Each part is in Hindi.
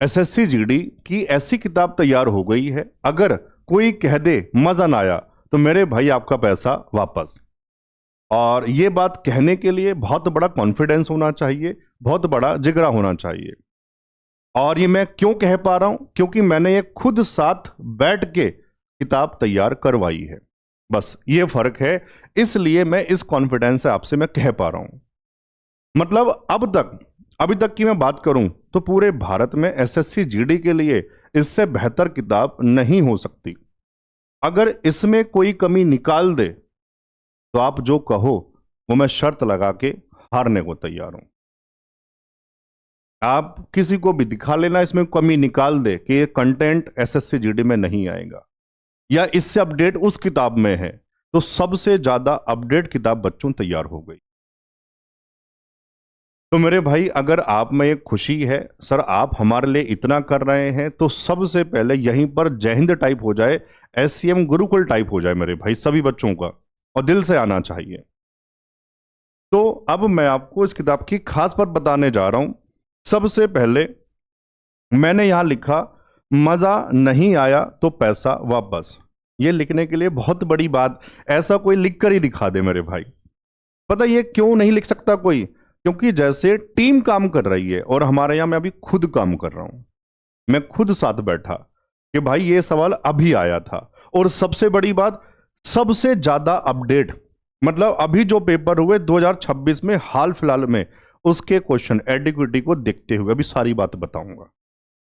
एसएससी जीडी की ऐसी किताब तैयार हो गई है, अगर कोई कह दे मजा ना आया तो मेरे भाई आपका पैसा वापस। और ये बात कहने के लिए बहुत बड़ा कॉन्फिडेंस होना चाहिए, बहुत बड़ा जिगरा होना चाहिए। और ये मैं क्यों कह पा रहा हूं? क्योंकि मैंने ये खुद साथ बैठ के किताब तैयार करवाई है। बस ये फर्क है, इसलिए मैं इस कॉन्फिडेंस से आपसे मैं कह पा रहा हूं। मतलब अभी तक की मैं बात करूं तो पूरे भारत में एसएससी जीडी के लिए इससे बेहतर किताब नहीं हो सकती। अगर इसमें कोई कमी निकाल दे तो आप जो कहो वो मैं शर्त लगा के हारने को तैयार हूं। आप किसी को भी दिखा लेना इसमें कमी निकाल दे कि ये कंटेंट एसएससी जीडी में नहीं आएगा या इससे अपडेट उस किताब में है, तो सबसे ज्यादा अपडेट किताब बच्चों तैयार हो गई। तो मेरे भाई, अगर आप में एक खुशी है सर आप हमारे लिए इतना कर रहे हैं, तो सबसे पहले यहीं पर जय हिंद टाइप हो जाए, एससीएम गुरुकुल टाइप हो जाए मेरे भाई, सभी बच्चों का, और दिल से आना चाहिए। तो अब मैं आपको इस किताब की खास बात बताने जा रहा हूं। सबसे पहले मैंने यहां लिखा, मजा नहीं आया तो पैसा वापस। ये लिखने के लिए बहुत बड़ी बात, ऐसा कोई लिख कर ही दिखा दे मेरे भाई। पता ये क्यों नहीं लिख सकता कोई? क्योंकि जैसे टीम काम कर रही है और हमारे यहां मैं अभी खुद काम कर रहा हूं, मैं खुद साथ बैठा कि भाई ये सवाल अभी आया था। और सबसे बड़ी बात, सबसे ज्यादा अपडेट, मतलब अभी जो पेपर हुए 2026 में हाल फिलहाल में, उसके क्वेश्चन एडिक्विटी को देखते हुए अभी सारी बात बताऊंगा।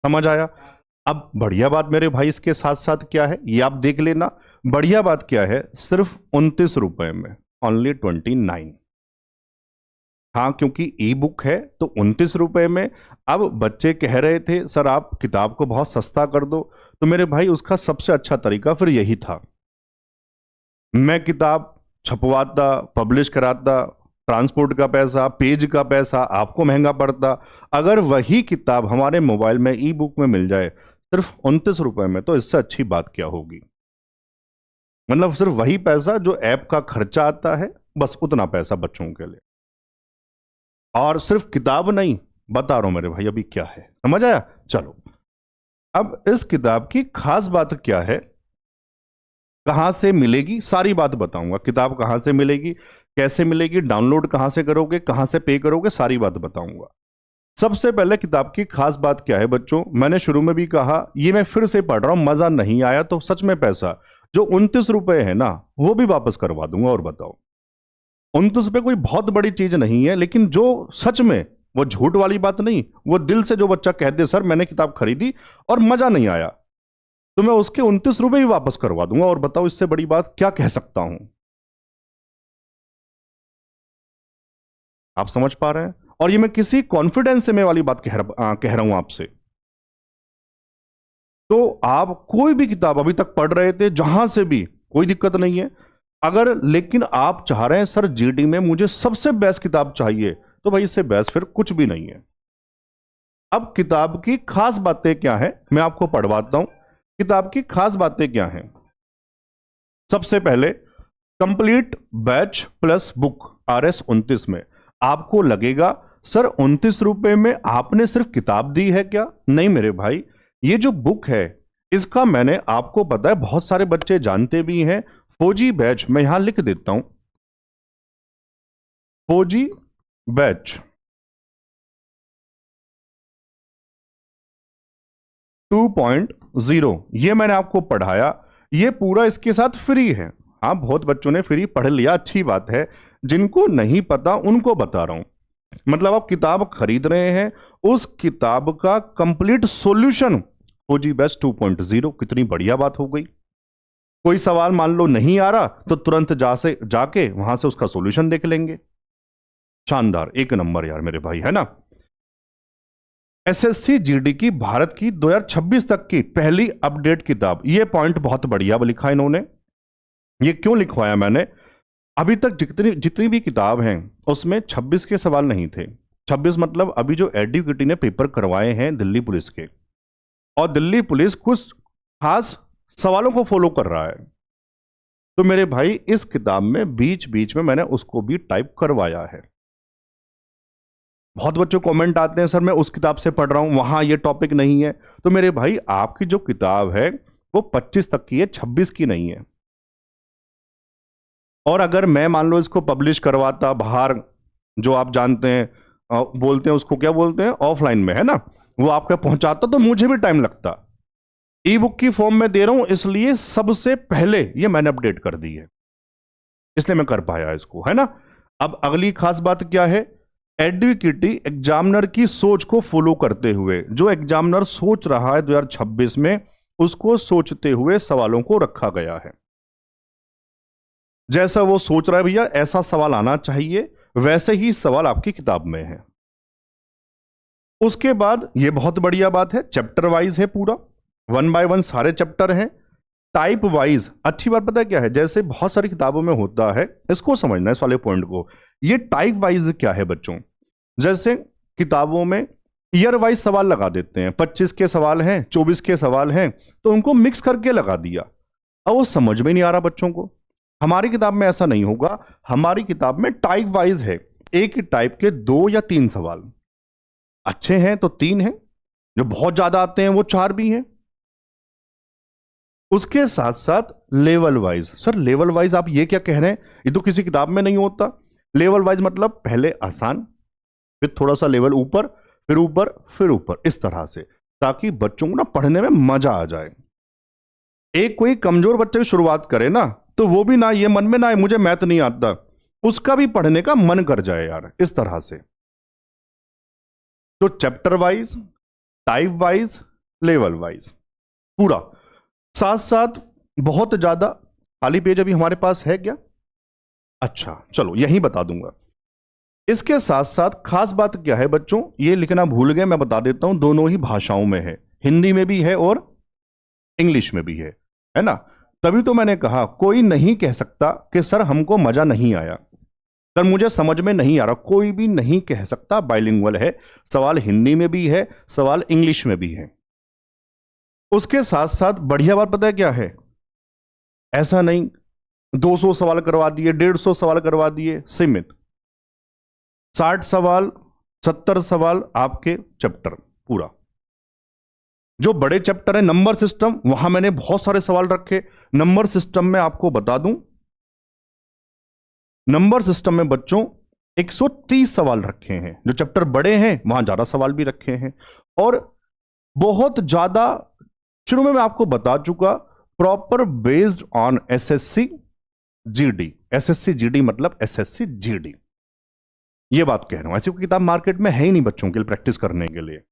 समझ आया? अब बढ़िया बात मेरे भाई इसके साथ साथ क्या है ये आप देख लेना। बढ़िया बात क्या है, सिर्फ 29 रुपए में, ओनली 29। हाँ, क्योंकि ई बुक है तो 29 रुपए में। अब बच्चे कह रहे थे सर आप किताब को बहुत सस्ता कर दो, तो मेरे भाई उसका सबसे अच्छा तरीका फिर यही था, मैं किताब छपवाता, पब्लिश कराता, ट्रांसपोर्ट का पैसा, पेज का पैसा आपको महंगा पड़ता। अगर वही किताब हमारे मोबाइल में ई बुक में मिल जाए सिर्फ 29 रुपए में, तो इससे अच्छी बात क्या होगी? मतलब सिर्फ वही पैसा जो ऐप का खर्चा आता है, बस उतना पैसा बच्चों के लिए। और सिर्फ किताब नहीं, बता रहा हूं मेरे भाई अभी क्या है, समझ आया? चलो, अब इस किताब की खास बात क्या है, कहां से मिलेगी, सारी बात बताऊंगा। किताब कहां से मिलेगी, कैसे मिलेगी, डाउनलोड कहां से करोगे, कहां से पे करोगे, सारी बात बताऊंगा। सबसे पहले किताब की खास बात क्या है बच्चों, मैंने शुरू में भी कहा, ये मैं फिर से पढ़ रहा हूं, मजा नहीं आया तो सच में पैसा जो 29 रुपए है ना वो भी वापस करवा दूंगा। और बताओ, 29 रुपए कोई बहुत बड़ी चीज नहीं है, लेकिन जो सच में, वो झूठ वाली बात नहीं, वो दिल से जो बच्चा कह दे सर मैंने किताब खरीदी और मजा नहीं आया, तो मैं उसके 29 रुपए भी वापस करवा दूंगा। और बताओ इससे बड़ी बात क्या कह सकता हूं? आप समझ पा रहे हैं? और ये मैं किसी कॉन्फिडेंस से मैं वाली बात कह रहा हूं आपसे। तो आप कोई भी किताब अभी तक पढ़ रहे थे जहां से भी, कोई दिक्कत नहीं है। अगर लेकिन आप चाह रहे हैं सर जीडी में मुझे सबसे बेस्ट किताब चाहिए, तो भाई इससे बेस्ट फिर कुछ भी नहीं है। अब किताब की खास बातें क्या है मैं आपको पढ़वाता हूं। किताब की खास बातें क्या हैं? सबसे पहले, complete batch plus book RS 29 में। आपको लगेगा सर 29 रुपए में आपने सिर्फ किताब दी है क्या? नहीं मेरे भाई, ये जो बुक है इसका मैंने, आपको पता है बहुत सारे बच्चे जानते भी हैं, फौजी बैच, मैं यहां लिख देता हूं, फौजी बैच 2.0 ये मैंने आपको पढ़ाया। ये पूरा इसके साथ फ्री है। हाँ, बहुत बच्चों ने फ्री पढ़ लिया, अच्छी बात है। जिनको नहीं पता उनको बता रहा हूं। मतलब आप किताब खरीद रहे हैं, उस किताब का कंप्लीट सॉल्यूशन फौजी बैच 2.0, कितनी बढ़िया बात हो गई। कोई सवाल मान लो नहीं आ रहा तो तुरंत जाके वहां से उसका सॉल्यूशन देख लेंगे। शानदार, एक नंबर यार मेरे भाई, है ना? एसएससी जीडी की भारत की 2026 तक की पहली अपडेट किताब, ये पॉइंट बहुत बढ़िया लिखा इन्होंने। ये क्यों लिखवाया मैंने? अभी तक जितनी जितनी भी किताब हैं उसमें 26 के सवाल नहीं थे। 26 मतलब अभी जो एडुकेटी ने पेपर करवाए हैं दिल्ली पुलिस के, और दिल्ली पुलिस कुछ खास सवालों को फॉलो कर रहा है। तो मेरे भाई इस किताब में बीच बीच में मैंने उसको भी टाइप करवाया है। बहुत बच्चों कमेंट आते हैं सर मैं उस किताब से पढ़ रहा हूं, वहां ये टॉपिक नहीं है। तो मेरे भाई आपकी जो किताब है वो 25 तक की है, 26 की नहीं है। और अगर मैं मान लो इसको पब्लिश करवाता बाहर, जो आप जानते हैं बोलते हैं उसको क्या बोलते हैं, ऑफलाइन में, है ना, वो आपके पहुंचाता तो मुझे भी टाइम लगता। ई बुक की फॉर्म में दे रहा हूं इसलिए सबसे पहले ये मैंने अपडेट कर दी है, इसलिए मैं कर पाया इसको, है ना। अब अगली खास बात क्या है, एडुकेटी एग्जामिनर की सोच को फॉलो करते हुए, जो एग्जामिनर सोच रहा है 2026 में, उसको सोचते हुए सवालों को रखा गया है। जैसा वो सोच रहा है भैया ऐसा सवाल आना चाहिए, वैसे ही सवाल आपकी किताब में है। उसके बाद ये बहुत बढ़िया बात है, चैप्टर वाइज है पूरा, 1 बाय 1 सारे चैप्टर हैं। टाइप वाइज अच्छी बात पता है क्या है, जैसे बहुत सारी किताबों में होता है, इसको समझना है इस वाले पॉइंट को। ये टाइप वाइज क्या है बच्चों, जैसे किताबों में ईयर वाइज सवाल लगा देते हैं, 25 के सवाल हैं, 24 के सवाल हैं, तो उनको मिक्स करके लगा दिया। अब वो समझ में नहीं आ रहा बच्चों को। हमारी किताब में ऐसा नहीं होगा, हमारी किताब में टाइप वाइज है, एक ही टाइप के 2 या 3 सवाल, अच्छे हैं तो 3 हैं, जो बहुत ज्यादा आते हैं वो 4 भी हैं। उसके साथ साथ level wise, sir level wise आप ये क्या कह रहे हैं, ये तो किसी किताब में नहीं होता। लेवल वाइज मतलब पहले आसान, फिर थोड़ा सा लेवल ऊपर, फिर ऊपर, फिर ऊपर, इस तरह से, ताकि बच्चों को ना पढ़ने में मजा आ जाए। एक कोई कमजोर बच्चा भी शुरुआत करे ना, तो वो भी ना ये मन में ना आए मुझे मैथ नहीं आता, उसका भी पढ़ने का मन कर जाए यार, इस तरह से। तो chapter wise, type wise, level wise पूरा, साथ साथ बहुत ज्यादा। खाली पेज अभी हमारे पास है क्या, अच्छा चलो यही बता दूंगा। इसके साथ साथ खास बात क्या है बच्चों, ये लिखना भूल गए, मैं बता देता हूं, दोनों ही भाषाओं में है, हिंदी में भी है और इंग्लिश में भी है ना। तभी तो मैंने कहा कोई नहीं कह सकता कि सर हमको मजा नहीं आया, सर मुझे समझ में नहीं आ रहा, कोई भी नहीं कह सकता। बाइलिंगुअल है, सवाल हिंदी में भी है, सवाल इंग्लिश में भी है। उसके साथ साथ बढ़िया बात पता है क्या है, ऐसा नहीं 200 सवाल करवा दिए, 150 सवाल करवा दिए, सीमित 60 सवाल, 70 सवाल आपके चैप्टर पूरा। जो बड़े चैप्टर है नंबर सिस्टम, वहां मैंने बहुत सारे सवाल रखे। नंबर सिस्टम में आपको बता दूं, नंबर सिस्टम में बच्चों 130 सवाल रखे हैं। जो चैप्टर बड़े हैं वहां ज्यादा सवाल भी रखे हैं, और बहुत ज्यादा, शुरू में मैं आपको बता चुका, proper based on SSC GD. SSC GD मतलब एसएससी जीडी, ये बात कह रहा हूं। ऐसी कोई किताब मार्केट में है ही नहीं बच्चों के लिए प्रैक्टिस करने के लिए।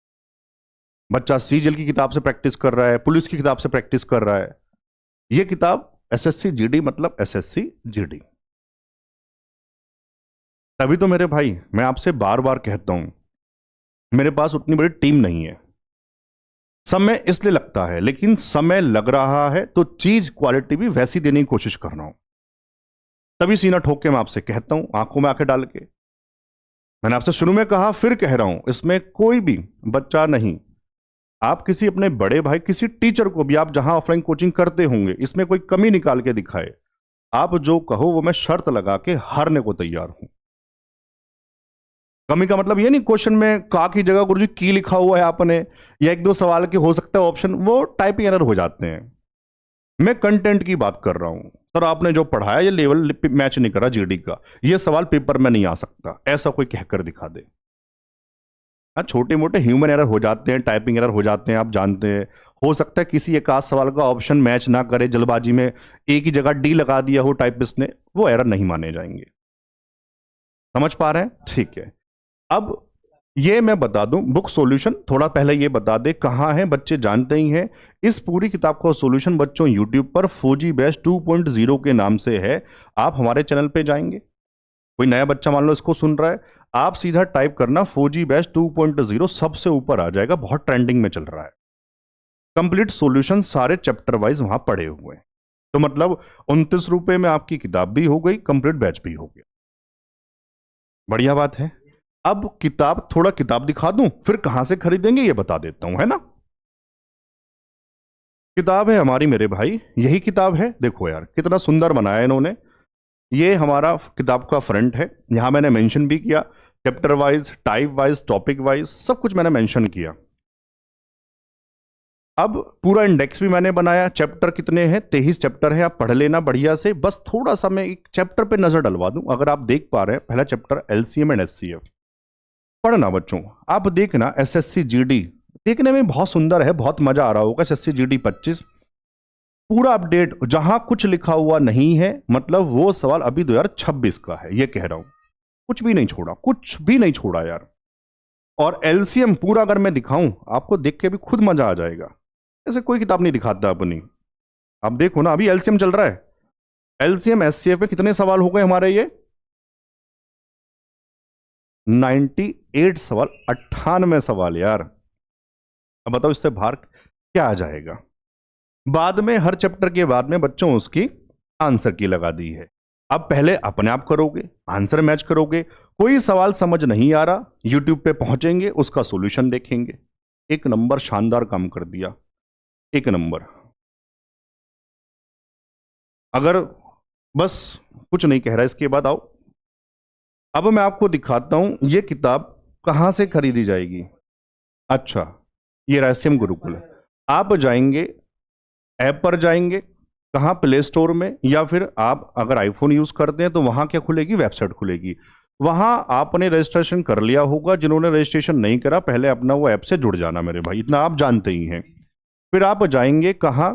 बच्चा सीजीएल की किताब से प्रैक्टिस कर रहा है, पुलिस की किताब से प्रैक्टिस कर रहा है, ये किताब एसएससी जीडी मतलब एसएससी जीडी। तभी तो मेरे भाई मैं आपसे बार बार कहता हूं, मेरे पास उतनी बड़ी टीम नहीं है, समय इसलिए लगता है, लेकिन समय लग रहा है तो चीज क्वालिटी भी वैसी देने की कोशिश कर रहा हूं। तभी सीना ठोक के मैं आपसे कहता हूं, आंखों में आंखें डाल के। मैंने आपसे शुरू में कहा, फिर कह रहा हूं, इसमें कोई भी बच्चा नहीं, आप किसी अपने बड़े भाई, किसी टीचर को भी, आप जहां ऑफलाइन कोचिंग करते होंगे, इसमें कोई कमी निकाल के दिखाए, आप जो कहो वो मैं शर्त लगा के हारने को तैयार हूं। कमी का मतलब ये नहीं क्वेश्चन में का की जगह गुरुजी की लिखा हुआ है आपने, या 1-2 सवाल के हो सकता है ऑप्शन, वो टाइपिंग एरर हो जाते हैं। मैं कंटेंट की बात कर रहा हूं, सर आपने जो पढ़ाया ये लेवल मैच नहीं करा जीडी का, ये सवाल पेपर में नहीं आ सकता, ऐसा कोई कहकर दिखा दे। हाँ, छोटे मोटे ह्यूमन एरर हो जाते हैं, टाइपिंग एरर हो जाते हैं, आप जानते हैं। हो सकता है किसी एक आध सवाल का ऑप्शन मैच ना करे, जल्दबाजी में एक ही जगह डी लगा दिया हो टाइपिस्ट ने, वो एरर नहीं माने जाएंगे। समझ पा रहे हैं, ठीक है। अब ये मैं बता दूं, बुक सॉल्यूशन थोड़ा पहले ये बता दे कहां है, बच्चे जानते ही हैं। इस पूरी किताब का सॉल्यूशन बच्चों यूट्यूब पर फौजी बैच 2.0 के नाम से है। आप हमारे चैनल पे जाएंगे, कोई नया बच्चा मान लो इसको सुन रहा है, आप सीधा टाइप करना फौजी बैच 2.0, सबसे ऊपर आ जाएगा, बहुत ट्रेंडिंग में चल रहा है। कंप्लीट सॉल्यूशन सारे चैप्टर वाइज वहां पड़े हुए हैं। तो मतलब 29 रुपए में आपकी किताब भी हो गई, कंप्लीट बैच भी हो गया, बढ़िया बात है। अब किताब, थोड़ा किताब दिखा दूं, फिर कहां से खरीदेंगे ये बता देता हूं, है ना। किताब है हमारी मेरे भाई, यही किताब है, देखो यार कितना सुंदर बनाया इन्होंने। ये हमारा किताब का फ्रंट है, यहां मैंने मेंशन भी किया chapter wise, type wise, topic wise सब कुछ मैंने मेंशन किया। अब पूरा इंडेक्स भी मैंने बनाया। चैप्टर कितने हैं? 23 चैप्टर है, आप पढ़ लेना बढ़िया से। बस थोड़ा सा मैं एक चैप्टर पे नजर डलवा दूं। अगर आप देख पा रहे हैं, पहला चैप्टर एलसीएम एंड एचसीएफ पढ़ना बच्चों। आप देखना एसएससी जीडी, देखने में बहुत सुंदर है, बहुत मजा आ रहा होगा। एसएससी जीडी 25 पूरा अपडेट, जहां कुछ लिखा हुआ नहीं है मतलब वो सवाल अभी 2026 का है, ये कह रहा हूं। कुछ भी नहीं छोड़ा, कुछ भी नहीं छोड़ा यार। और एलसीएम पूरा अगर मैं दिखाऊं आपको, देख के भी खुद मजा आ जाएगा। ऐसे कोई किताब नहीं दिखाता अपनी। आप देखो ना, अभी एलसीएम चल रहा है। एलसीएम एचसीएफ में कितने सवाल हो गए हमारे? ये 98 सवाल, 98 सवाल यार। अब बताओ इससे बाहर क्या आ जाएगा? बाद में हर चैप्टर के बाद में बच्चों उसकी आंसर की लगा दी है। अब पहले अपने आप करोगे, आंसर मैच करोगे। कोई सवाल समझ नहीं आ रहा, यूट्यूब पे पहुंचेंगे, उसका सॉल्यूशन देखेंगे। एक नंबर, शानदार काम कर दिया, एक नंबर। अगर बस कुछ नहीं कह रहा इसके बाद, आओ अब मैं आपको दिखाता हूं ये किताब कहां से खरीदी जाएगी। अच्छा, ये रहस्यम गुरुकुल है। आप जाएंगे, ऐप पर जाएंगे, कहां? प्ले स्टोर में, या फिर आप अगर आईफोन यूज करते हैं तो वहां क्या खुलेगी? वेबसाइट खुलेगी। वहां आपने रजिस्ट्रेशन कर लिया होगा। जिन्होंने रजिस्ट्रेशन नहीं करा, पहले अपना वो ऐप से जुड़ जाना मेरे भाई, इतना आप जानते ही हैं। फिर आप जाएंगे कहां?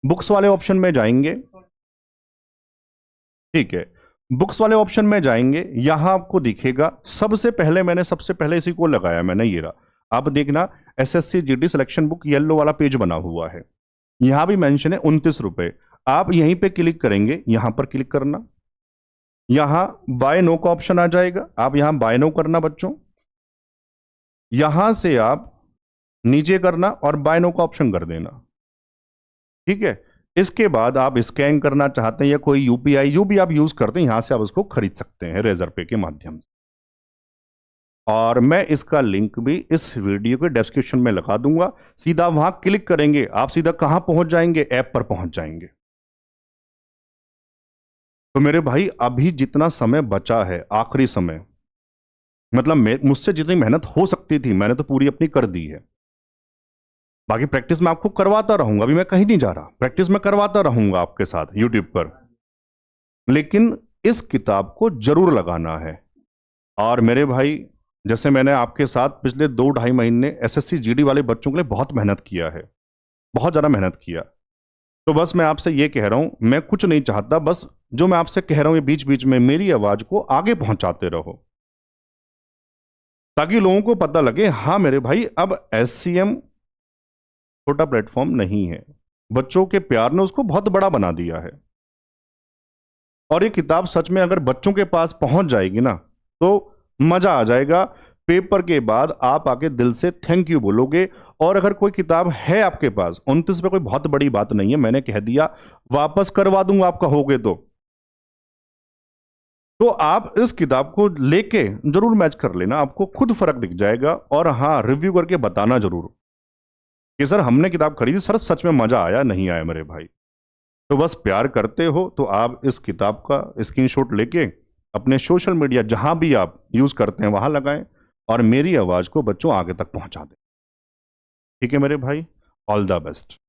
बुक्स वाले ऑप्शन में जाएंगे, ठीक है। बुक्स वाले ऑप्शन में जाएंगे, यहां आपको दिखेगा सबसे पहले इसी को लगाया मैंने, ये रहा। आप देखना SSC GD selection book, yellow वाला पेज बना हुआ है। यहां भी मेंशन है 29 रुपए। आप यहीं पे क्लिक करेंगे, यहां पर क्लिक करना, यहां बाय नो का ऑप्शन आ जाएगा। आप यहां बाय नो करना बच्चों, यहां से आप नीचे करना और बाय नो का ऑप्शन कर देना, ठीक है। इसके बाद आप स्कैन करना चाहते हैं या कोई यूपीआई जो भी आप यूज करते हैं, यहां से आप उसको खरीद सकते हैं रेजर पे के माध्यम से। और मैं इसका लिंक भी इस वीडियो के डिस्क्रिप्शन में लगा दूंगा। सीधा वहां क्लिक करेंगे, आप सीधा कहां पहुंच जाएंगे? ऐप पर पहुंच जाएंगे। तो मेरे भाई अभी जितना समय बचा है, आखिरी समय, मतलब मुझसे जितनी मेहनत हो सकती थी मैंने तो पूरी अपनी कर दी है। बाकी प्रैक्टिस मैं आपको करवाता रहूंगा, अभी मैं कहीं नहीं जा रहा, प्रैक्टिस मैं करवाता रहूंगा आपके साथ यूट्यूब पर। लेकिन इस किताब को जरूर लगाना है। और मेरे भाई, जैसे मैंने आपके साथ पिछले 2-2.5 महीने एसएससी जीडी वाले बच्चों के लिए बहुत मेहनत किया है, बहुत ज़्यादा मेहनत किया। तो बस मैं आपसे ये कह रहा हूं, मैं कुछ नहीं चाहता, बस जो मैं आपसे कह रहा हूं ये बीच बीच में मेरी आवाज को आगे पहुंचाते रहो, ताकि लोगों को पता लगे हाँ मेरे भाई अब एससीएम छोटा प्लेटफॉर्म नहीं है। बच्चों के प्यार ने उसको बहुत बड़ा बना दिया है। और ये किताब सच में अगर बच्चों के पास पहुंच जाएगी ना तो मजा आ जाएगा। पेपर के बाद आप आके दिल से थैंक यू बोलोगे। और अगर कोई किताब है आपके पास, 29 पे कोई बहुत बड़ी बात नहीं है, मैंने कह दिया, वापस करवा दूंगा आप कहोगे तो आप इस किताब को लेके जरूर मैच कर लेना, आपको खुद फर्क दिख जाएगा। और हाँ, रिव्यू करके बताना जरूर कि सर हमने किताब खरीदी, सर सच में मजा आया नहीं आया मेरे भाई। तो बस प्यार करते हो तो आप इस किताब का स्क्रीनशॉट लेके अपने सोशल मीडिया जहां भी आप यूज करते हैं वहां लगाएं और मेरी आवाज को बच्चों आगे तक पहुंचा दें। ठीक है मेरे भाई, ऑल द बेस्ट।